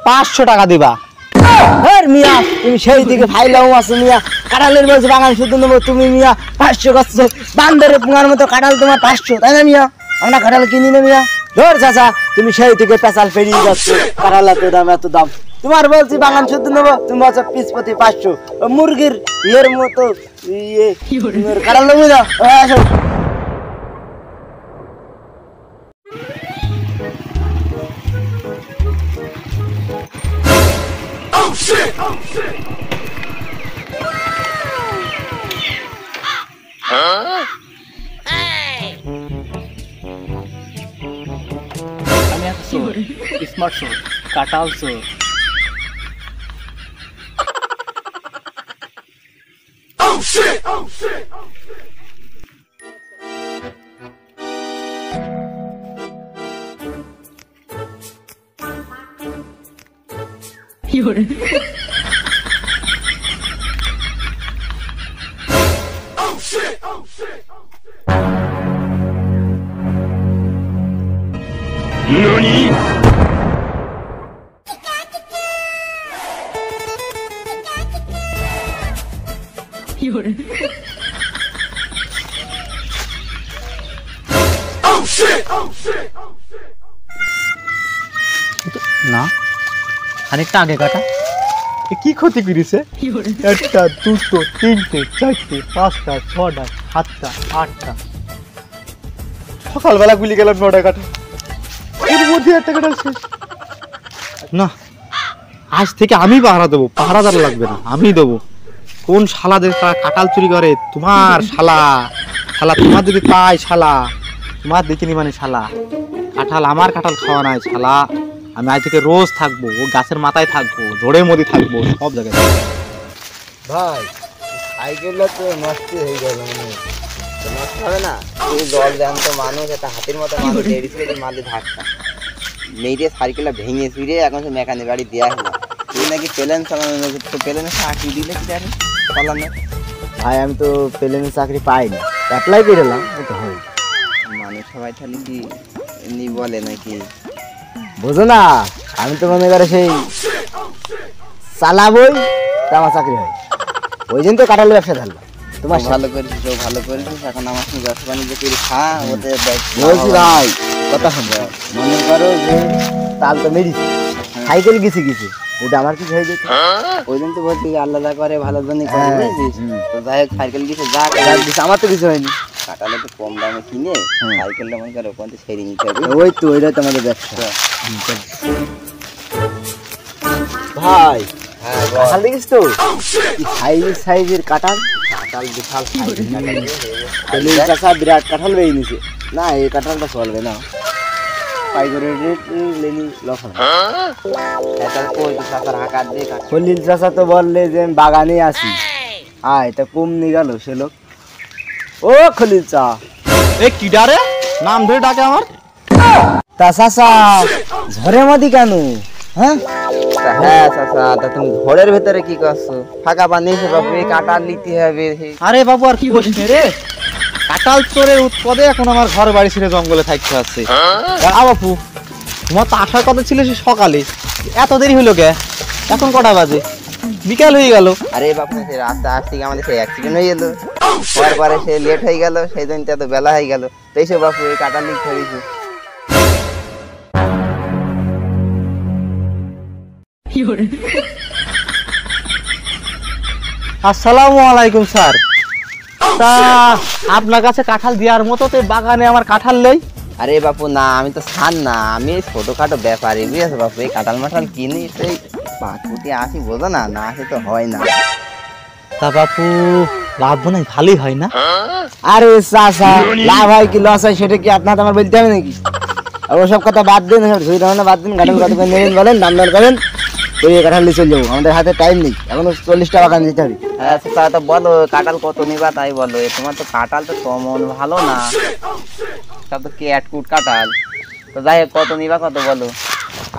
500 টাকা দিবা। মিয়া তুমি সেই দিকে ফাইলাও আছো মিয়া, কাঁঠালের বলছো বাগান শুধু নেবো, তুমি মিয়া 500 করছো। বান্দরের পুঙার মতো কাঁঠাল তোমার 500, তাই না মিয়া? আমরা কাঁঠাল কিনি না মিয়া। ধর চাচা, তুমি সেই দিকে পেঁচাল পেরিয়ে যাচ্ছ, কাঁঠাল এত দাম এত দাম। তোমার বলছি বাগান শুদ্ধ নেবো, তুমি বলছো পিস প্রতি 500। মুরগির ইয়ের মতো কাঁঠাল নেবো না। আসো আমি এক চোর, স্মার্ট চোর, কাঁঠাল চোর। না খানিকটা আগে কাটা, কি ক্ষতি করেছে? 1টা 2টো 3টে 4টে 5টা 6টা 7টা 8টা, সকালবেলা গুলি গেলাম 9টা কাটা, এর মধ্যে 1টা কাটা শেষ। না, আজ থেকে আমি পাহারা দেবো, পাহারাদার লাগবে না, আমি দেবো। কোন শালাদের কাঁঠাল চুরি করে? তোমার শালা, শালা তোমার যদি পাই শালা, তোমার দেখিনি মানে শালা। কাঁঠাল আমার, কাঁঠাল খাওয়া নাই শালা। আমি আজ থেকে রোজ থাকবো, ও গাছের মাথায় থাকবো, জোড়ের মধ্যে থাকবো, সব জায়গায়। ভাই সাইকেলটা তো নষ্ট হয়ে গেল, নষ্ট হবে না? এই জল জ্যান্ত মানুষ, একটা হাতির মতো মানুষ মারলে ধাক্কা মেয়েরে সাইকেলটা ভেঙে ফিরে এখন সে মেকানিক বাড়ি দেওয়া হলো। তুই নাকি প্লেন চালানো, প্লেনে চাকরি দিলে কি জানি চালানো? ভাই আমি তো প্লেনে চাকরি পাইনি, অ্যাপ্লাই করলাম, তো হয় মানুষ সবাই তাহলে কি এমনি বলে নাকি? বোঝো না, আমি তো মনে করে সেই চালাবই তা আমার চাকরি হয়, ওই জন্য তো কাঁঠালের ব্যবসা ধরলাম। তোমার ভালো করেছিস, ভালো করেছিস, এখন আমার সঙ্গে ব্যবসা বাণিজ্য করে খা। ওদের বলছি ভাই কথা শুনবো, মনে করো যে তাল তো মেরিস, সাইকেল গেছে ওটা আমার কিছু হয়ে যেত, ওই জন্য তো বলছি আল্লাহ যা করে ভালো জন্য করে, বুঝেছিস? তো যাই হোক সাইকেল গেছে, যা দিচ্ছে আমার তো কিছু হয়নি। কাঁঠাল একটু কম দামে কিনে সাইকেলটা মনে করো ওখান থেকে সেরে নিতে হবে। ওই তো ওইটা তো আমাদের ব্যবসা। ভাই হ্যাঁ কাঁঠাল দেখিস তো, সাইজের কাঁঠাল, কাঁঠাল বিশাল সাইজের, বিরাট কাঁঠাল বেরিয়ে নিছে। না এই কাঁঠালটা চলবে না, খলিল চাচা তো বললে যে বাগানে আছি, আয় তা কম নিয়ে গেল সে লোক। ও খলিল চা, এ কি ডারে নাম ধরে ডাকে আমার? তা চাচা ঝড়ের মধ্যে কেন? হ্যাঁ চাচা, তা তুমি ঘরের ভেতরে কি করছো? ফাঁকা বানিয়েছো বাবু, এই কাঁঠাল নিতে হবে। আরে বাবু আর কি বলিস রে, কাঁঠাল চোরের উৎপাদে এখন আমার ঘর বাড়ি ছেড়ে জঙ্গলে থাকতে হচ্ছে। বাপু তোমার তো আসার কথা ছিল সে সকালে, এত দেরি হলো কে? এখন কটা বাজে? বিকাল হয়ে গেল। আরে বাপু সে রাস্তা আসতে আমাদের সেই অ্যাক্সিডেন্ট হয়ে গেল, পরে সে লেট হয়ে গেল, সেই জন্য এত বেলা হয়ে গেল। তাই সে বাপু এই কাঁঠাল নিতে হয়েছে। আসসালামু আলাইকুম স্যার। তা আপনার কাছে কাঁঠাল দেওয়ার মতো তো বাগানে আমার কাঁঠাল নেই। আরে বাপু না, আমি তো ছান না, আমি ছোটখাটো ব্যাপারী, বুঝেছো বাপু? এই কাঁঠাল মাঠাল কিনি সেই 5 ফুটি আসি, বোঝো না, না আসে তো হয় না। তা বাপু লাভ নাই, ভালোই হয় না? আরে চাচা লাভ হয় কি লস হয় সেটা কি আপনার আমার বলতে হবে নাকি? আর ওসব কথা বাদ দিন, বাদ দিন, কাঁঠাল কত করে নেবেন বলেন, দাম দর করেন, ওই কাঁঠাল নিয়ে চলে যাবো। আমাদের হাতে টাইম নেই, এখনো 40টা বাগান দিতে হবে। হ্যাঁ তা বলো কাঁঠাল কত নিবা তাই বলো। তোমার তো কাঁঠাল তো কমন ভালো না, সব তো ক্যাটকুট কাঁঠাল। তো যাই হোক কত নিবা, কত বলো।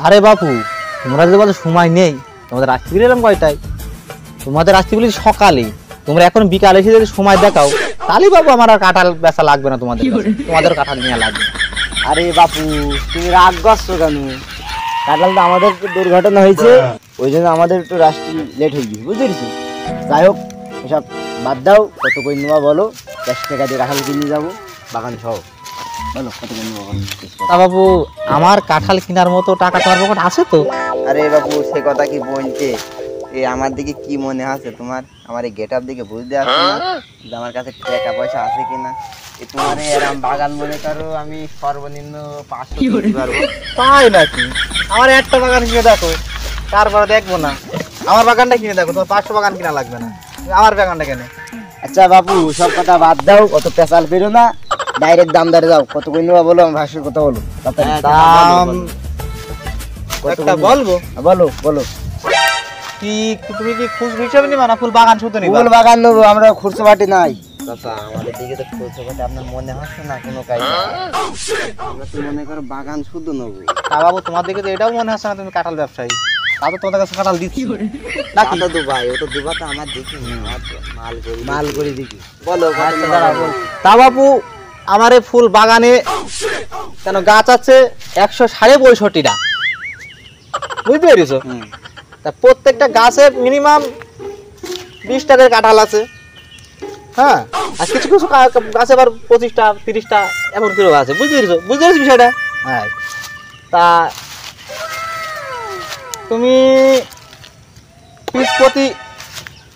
আরে বাপু তোমরা যদি বলো সময় নেই, তোমাদের আসতে বললাম কয়টায়? তোমাদের আসতে বলি সকালে, তোমরা এখন বিকালে এসে যদি সময় দেখাও তাহলে বাবু আমার আর কাঁঠাল বেচা লাগবে না, তোমাদের কাছে তোমাদের কাঁঠাল নেওয়া লাগবে। আরে বাপু তুমি রাগ করছো কেন? কাঁঠাল তো আমাদের একটু দুর্ঘটনা হয়েছে, ওই জন্য আমাদের একটু রাস্তা লেট হয়ে গিয়েছে, বুঝতে পেরেছি। যাই হোক এসব বাদ দাও, কত করে নেওয়া বলো, 10 টাকা দিয়ে কাঁঠাল কিনে যাবো বাগান সহ, বলো কত করে নেওয়া বলো। তা বাবু আমার কাঁঠাল কেনার মতো টাকা তোমার পকেট আছে তো? আরে বাবু সে কথা কি বলছে, এই আমার দিকে কি মনে আছে তোমার, আমার এই গেট আপ দিকে বুঝতে আসছে না যে আমার কাছে টাকা পয়সা আছে কিনা। তোমার এরম বাগান মনে করো আমি সর্বনিম্ন 500 দিতে পারবো। তাই নাকি? আমার একটা বাগান কিনে দেখো, তারপরে দেখবো না। আমার বাগানটা কিনে দেখো, তোমার 500 বাগান কিনা লাগবে না, আমার বাগানটা কেন? আচ্ছা বাবু সব কথা বাদ দাও, অত পেশাল পেরো না, ডাইরেক্ট দাম দরে যাও, কত করে নেওয়া বলো, আমার ভাষার কথা বলো। দাম একটা বলবো? বলো বলো। কি তুমি কি খুচরো হিসাবে নিবা না ফুল বাগান শুধু নিবা? ফুল বাগান নেবো আমরা, খুচরো বাটি নাই। চাচা আমাদের দিকে তো খুচরো বাটি আপনার মনে হচ্ছে না কোনো কাজ, আমরা তো মনে করো বাগান শুধু নেবো। তা বাবু তোমার দিকে তো এটাও মনে হচ্ছে না তুমি কাঁঠাল ব্যবসায়ী, তা তো তোমাদের কাছে কাঁঠাল দিচ্ছি নাকি? তো দুবাই, ও তো দুবা তো আমার দেখি মাল করে দেখি। বলো আচ্ছা দাঁড়াও বল। তা বাবু আমার এই ফুল বাগানে কেন গাছ আছে 165টা, বুঝতে পেরেছো? তা প্রত্যেকটা গাছের মিনিমাম 20 টাকার কাঁঠাল আছে। হ্যাঁ, আর কিছু কিছু গাছে আবার 25টা 30টা এমন করে আছে, বুঝতে পেরেছো? বুঝতে পেরেছো বিষয়টা? হ্যাঁ। তা তুমি পিস প্রতি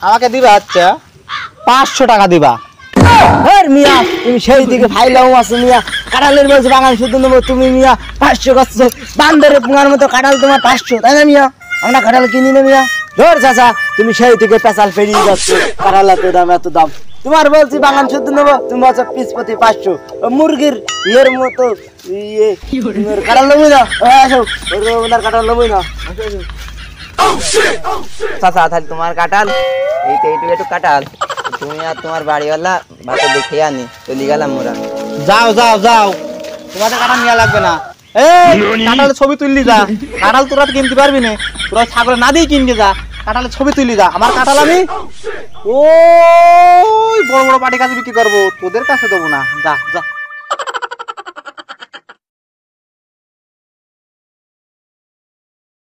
আমাকে দিবা আচ্ছা 500 টাকা দিবা। মিয়া তুমি সেই দিকে ফাইলাও আছো মিয়া, কাঁঠালের বলছে বাগান শুধু নেবো, তুমি মিয়া 500 করছো, বান্দরে পুঙার মতো কাঁঠাল তোমার 500, তাই না মিয়া? আমরা কাঁঠাল কিনি না মিয়া, ধর চাচা তুমি সেই দিকে পেশাল পেরিয়ে যাচ্ছ, কাঁঠাল এত দাম এত দাম, তোমার বলছি বাগান শুধু নেবো, তুমি বলছো পিস প্রতি 500, মুরগির ইয়ের মতো ইয়ে কাঁঠাল নেবই না, আসো ওনার কাঁঠাল নেবই না। চাচা তাহলে তোমার কাঁঠাল এইটা এইটুকু একটু কাঁঠাল, তুমি আর তোমার বাড়িওয়ালা ভাতে দেখে আনি, চলে গেলাম মোরা। যাও যাও যাও, তোমাদের কাঁঠাল নেওয়া লাগবে না। এই কাঁঠালের ছবি তুললি যা, কাঁঠাল তোরা তো কিনতে পারবি না, তোরা ছাগলের না দিয়ে কিনতে যা, কাঁঠালের ছবি তুললি যা। আমার কাঁঠাল আমি ওই বড় বড় পাটি কাছে বিক্রি করবো, তোদের কাছে দেবো না। যা যা।